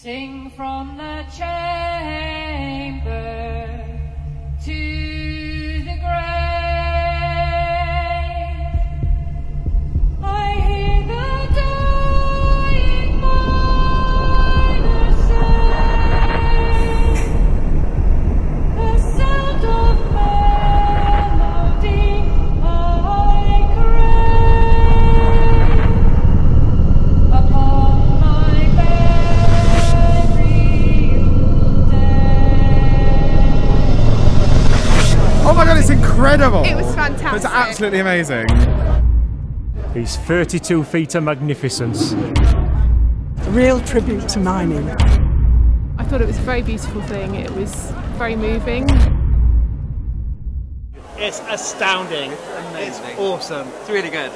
Sing from the chamber to the grave. I hear the dying miner say, the sound of melody I crave upon my burial day. Oh my god, it's incredible! It was fantastic. It's absolutely amazing. He's 32 feet of magnificence. A real tribute to mining. I thought it was a very beautiful thing. It was very moving. It's astounding. It's awesome. It's really good.